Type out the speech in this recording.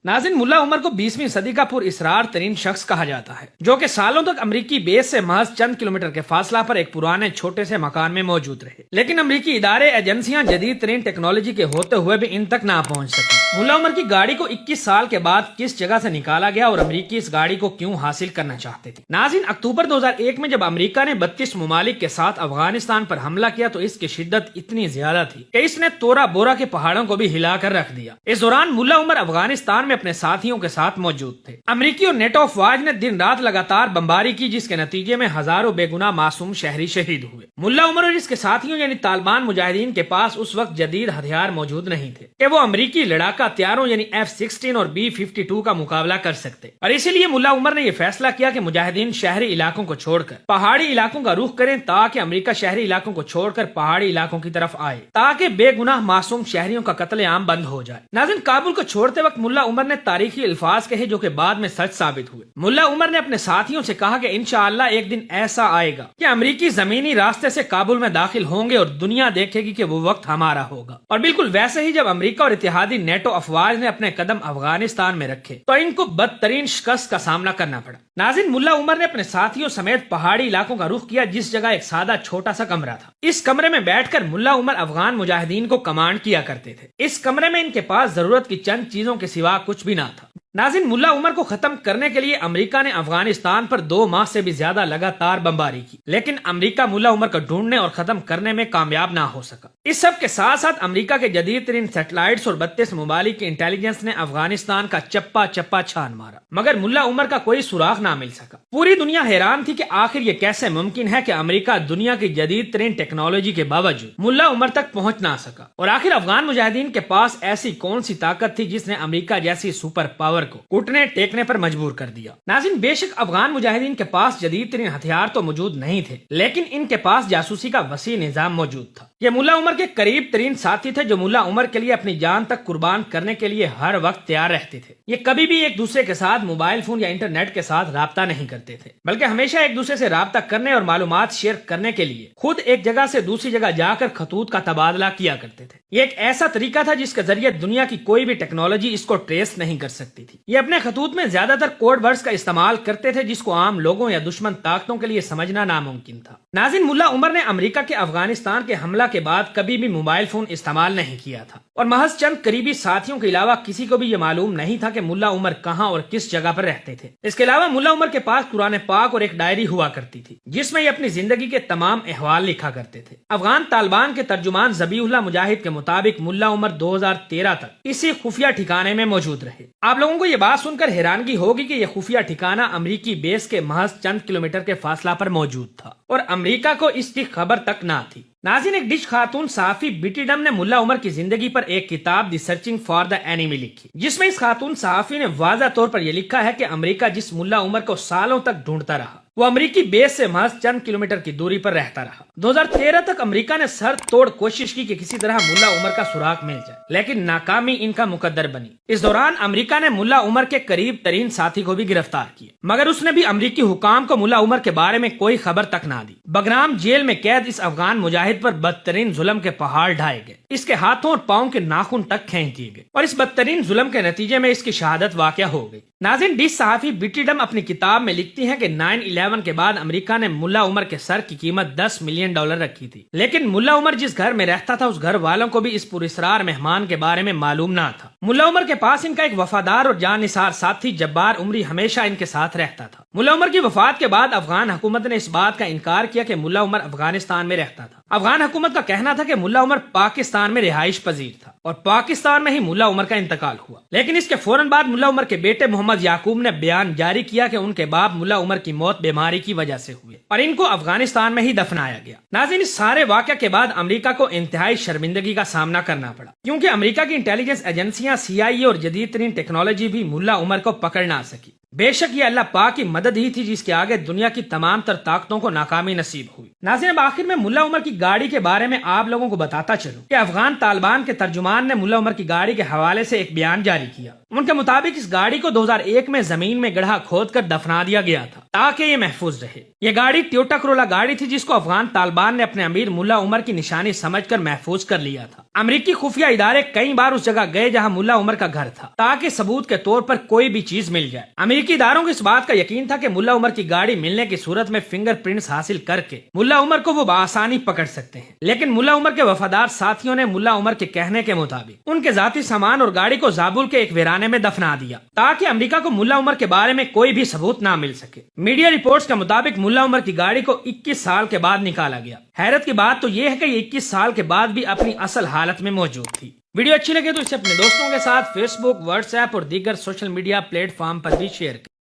ناظرین، ملا عمر کو 20ویں صدی کا پر اسرار ترین شخص کہا جاتا ہے، جو کہ سالوں تک امریکی بیس سے محض چند کلومیٹر کے فاصلہ پر ایک پرانے چھوٹے سے مکان میں موجود رہے، لیکن امریکی ادارے ایجنسیاں جدید ترین ٹیکنالوجی کے ہوتے ہوئے بھی ان تک نہ پہنچ سکی۔ ملا عمر کی گاڑی کو 21 سال کے بعد کس جگہ سے نکالا گیا اور امریکی اس گاڑی کو کیوں حاصل کرنا چاہتے تھے؟ ناظرین، اکتوبر 2001 میں جب امریکہ نے 32 ممالک کے ساتھ افغانستان پر حملہ کیا تو اس کی شدت اتنی زیادہ تھی کہ اس نے تورا بورا کے پہاڑوں کو بھی ہلا کر رکھ دیا۔ اس دوران ملا عمر افغانستان میں اپنے ساتھیوں کے ساتھ موجود تھے۔ امریکی اور نیٹو افواج نے دن رات لگاتار بمباری کی، جس کے نتیجے میں ہزاروں بے گناہ معصوم شہری شہید ہوئے۔ ملا عمر اور اس کے ساتھیوں یعنی طالبان مجاہدین کے پاس اس وقت جدید ہتھیار موجود نہیں تھے کہ وہ امریکی لڑاکا ہتھیاروں یعنی F-16 اور B-52 کا مقابلہ کر سکتے، اور اسی لیے ملا عمر نے یہ فیصلہ کیا کہ مجاہدین شہری علاقوں کو چھوڑ کر پہاڑی علاقوں کا رخ کریں، تاکہ امریکہ شہری علاقوں کو چھوڑ کر پہاڑی علاقوں کی طرف آئے، تاکہ بے گناہ معصوم شہریوں کا قتل عام بند ہو جائے۔ ناظرین، کابل کو چھوڑتے وقت ملا عمر نے تاریخی الفاظ کہے جو کہ بعد میں سچ ثابت ہوئے۔ ملا عمر نے اپنے ساتھیوں سے کہا کہ انشاءاللہ ایک دن ایسا آئے گا کہ امریکی زمینی راستے سے کابل میں داخل ہوں گے اور دنیا دیکھے گی کہ وہ وقت ہمارا ہوگا۔ اور بالکل ویسے ہی جب امریکہ اور اتحادی نیٹو افواج نے اپنے قدم افغانستان میں رکھے تو ان کو بدترین شکست کا سامنا کرنا پڑا۔ ناظرین، ملا عمر نے اپنے ساتھیوں سمیت پہاڑی علاقوں کا رخ کیا، جس جگہ ایک سادہ چھوٹا سا کمرہ تھا۔ اس کمرے میں بیٹھ کر ملا عمر افغان مجاہدین کو کمانڈ کیا کرتے تھے۔ اس کمرے میں ان کے پاس ضرورت کی چند چیزوں کے سوا کچھ بھی نہ تھا۔ ناظرین، ملا عمر کو ختم کرنے کے لیے امریکہ نے افغانستان پر 2 ماہ سے بھی زیادہ لگاتار بمباری کی، لیکن امریکہ ملا عمر کو ڈھونڈنے اور ختم کرنے میں کامیاب نہ ہو سکا۔ اس سب کے ساتھ ساتھ امریکہ کے جدید ترین سیٹلائٹس اور 32 ممالک کی انٹیلیجنس نے افغانستان کا چپا چپا چھان مارا، مگر ملا عمر کا کوئی سراغ نہ مل سکا۔ پوری دنیا حیران تھی کہ آخر یہ کیسے ممکن ہے کہ امریکہ دنیا کی جدید ترین ٹیکنالوجی کے باوجود ملا عمر تک پہنچ نہ سکا، اور آخر افغان مجاہدین کے پاس ایسی کون سی طاقت تھی جس نے امریکہ جیسی سپر پاور کو گھٹنے ٹیکنے پر مجبور کر دیا۔ ناظرین، بے شک افغان مجاہدین کے پاس جدید ترین ہتھیار تو موجود نہیں تھے، لیکن ان کے پاس جاسوسی کا وسیع نظام موجود تھا۔ یہ ملا عمر کے قریب ترین ساتھی تھے جو ملا عمر کے لیے اپنی جان تک قربان کرنے کے لیے ہر وقت تیار رہتے تھے۔ یہ کبھی بھی ایک دوسرے کے ساتھ موبائل فون یا انٹرنیٹ کے ساتھ رابطہ نہیں کرتے تھے، بلکہ ہمیشہ ایک دوسرے سے رابطہ کرنے اور معلومات شیئر کرنے کے لیے خود ایک جگہ سے دوسری جگہ جا کر خطوط کا تبادلہ کیا کرتے تھے۔ یہ ایک ایسا طریقہ تھا جس کے ذریعے دنیا کی کوئی بھی ٹیکنالوجی اس کو ٹریس نہیں کر سکتی تھی۔ یہ اپنے خطوط میں زیادہ تر کوڈ ورڈز کا استعمال کرتے تھے جس کو عام لوگوں یا دشمن طاقتوں کے لیے سمجھنا ناممکن تھا۔ ناظرین، ملا عمر نے امریکہ کے افغانستان کے حملہ کے بعد کبھی بھی موبائل فون استعمال نہیں کیا تھا، اور محض چند قریبی ساتھیوں کے علاوہ کسی کو بھی یہ معلوم نہیں تھا کہ ملا عمر کہاں اور کس جگہ پر رہتے تھے۔ اس کے علاوہ ملا عمر کے پاس قرآن پاک اور ایک ڈائری ہوا کرتی تھی جس میں یہ اپنی زندگی کے تمام احوال لکھا کرتے تھے۔ افغان طالبان کے ترجمان ذبیح اللہ مجاہد کے مطابق ملا عمر 2013 تک اسی خفیہ ٹھکانے میں موجود رہے۔ آپ لوگوں کو یہ بات سن کر حیرانگی ہوگی کہ یہ خفیہ ٹھکانہ امریکی بیس کے محض چند کلومیٹر کے فاصلہ پر موجود تھا، اور امریکہ کو اس کی خبر تک نہ تھی۔ ناظرین، ایک ڈچ خاتون صحافی بیٹی ڈم نے ملا عمر کی زندگی پر ایک کتاب دی سرچنگ فار دا اینیمی لکھی، جس میں اس خاتون صحافی نے واضح طور پر یہ لکھا ہے کہ امریکہ جس ملا عمر کو سالوں تک ڈھونڈتا رہا وہ امریکی بیس سے محض چند کلومیٹر کی دوری پر رہتا رہا۔ 2013 تک امریکہ نے سر توڑ کوشش کی کہ کسی طرح ملا عمر کا سراغ مل جائے، لیکن ناکامی ان کا مقدر بنی۔ اس دوران امریکہ نے ملا عمر کے قریب ترین ساتھی کو بھی گرفتار کیا، مگر اس نے بھی امریکی حکام کو ملا عمر کے بارے میں کوئی خبر تک نہ دی۔ بگرام جیل میں قید اس افغان مجاہد پر بدترین ظلم کے پہاڑ ڈھائے گئے، اس کے ہاتھوں اور پاؤں کے ناخن تک کھینچ دیے گئے، اور اس بدترین ظلم کے نتیجے میں اس کی شہادت واقع ہو گئی۔ ناظرین، ڈچ صحافی بیٹی ڈم اپنی کتاب میں لکھتی ہیں کہ 9/11 کے بعد امریکہ نے ملا عمر کے سر کی قیمت $10 ملین رکھی تھی، لیکن ملا عمر جس گھر میں رہتا تھا اس گھر والوں کو بھی اس پراسرار مہمان کے بارے میں معلوم نہ تھا۔ ملا عمر کے پاس ان کا ایک وفادار اور جان نثار ساتھی جبار عمری ہمیشہ ان کے ساتھ رہتا تھا۔ ملا عمر کی وفات کے بعد افغان حکومت نے اس بات کا انکار کیا کہ ملا عمر افغانستان میں رہتا تھا۔ افغان حکومت کا کہنا تھا کہ ملا عمر پاکستان میں رہائش پذیر تھا اور پاکستان میں ہی ملا عمر کا انتقال ہوا، لیکن اس کے فوراً بعد ملا عمر کے بیٹے محمد یعقوب نے بیان جاری کیا کہ ان کے باپ ملا عمر کی موت بیماری کی وجہ سے ہوئی اور ان کو افغانستان میں ہی دفنایا گیا۔ ناظرین، اس سارے واقعہ کے بعد امریکہ کو انتہائی شرمندگی کا سامنا کرنا پڑا، کیونکہ امریکہ کی انٹیلیجنس ایجنسیاں CIA اور جدید ترین ٹیکنالوجی بھی ملا عمر کو پکڑ نہ سکی۔ بے شک یہ اللہ پاک کی مدد ہی تھی جس کے آگے دنیا کی تمام تر طاقتوں کو ناکامی نصیب ہوئی۔ ناظرین، اب آخر میں ملا عمر کی گاڑی کے بارے میں آپ لوگوں کو بتاتا چلوں کہ افغان طالبان کے ترجمان نے ملا عمر کی گاڑی کے حوالے سے ایک بیان جاری کیا۔ ان کے مطابق اس گاڑی کو 2001 میں زمین میں گڑھا کھود کر دفنا دیا گیا تھا تاکہ یہ محفوظ رہے۔ یہ گاڑی ٹویوٹا کرولا گاڑی تھی جس کو افغان طالبان نے اپنے امیر ملا عمر کی نشانی سمجھ کر محفوظ کر لیا تھا۔ امریکی خفیہ ادارے کئی بار اس جگہ گئے جہاں ملا عمر کا گھر تھا تاکہ ثبوت کے طور پر کوئی بھی چیز مل جائے۔ امریکی اداروں کو اس بات کا یقین تھا کہ ملا عمر کی گاڑی ملنے کی صورت میں فنگر پرنٹس حاصل کر کے ملا عمر کو وہ بآسانی پکڑ سکتے ہیں، لیکن ملا عمر کے وفادار ساتھیوں نے ملا عمر کے کہنے کے مطابق ان کے ذاتی سامان اور گاڑی کو زابل کے ایک ویرانے میں دفنا دیا تاکہ امریکہ کو ملا عمر کے بارے میں کوئی بھی ثبوت نہ مل سکے۔ میڈیا رپورٹس کے مطابق ملا عمر کی گاڑی کو 21 سال کے بعد نکالا گیا۔ حیرت کی بات تو یہ ہے کہ یہ 21 سال کے بعد بھی اپنی اصل حالت میں موجود تھی۔ ویڈیو اچھی لگے تو اسے اپنے دوستوں کے ساتھ فیس بک، واٹس ایپ اور دیگر سوشل میڈیا پلیٹ فارم پر بھی شیئر کریں۔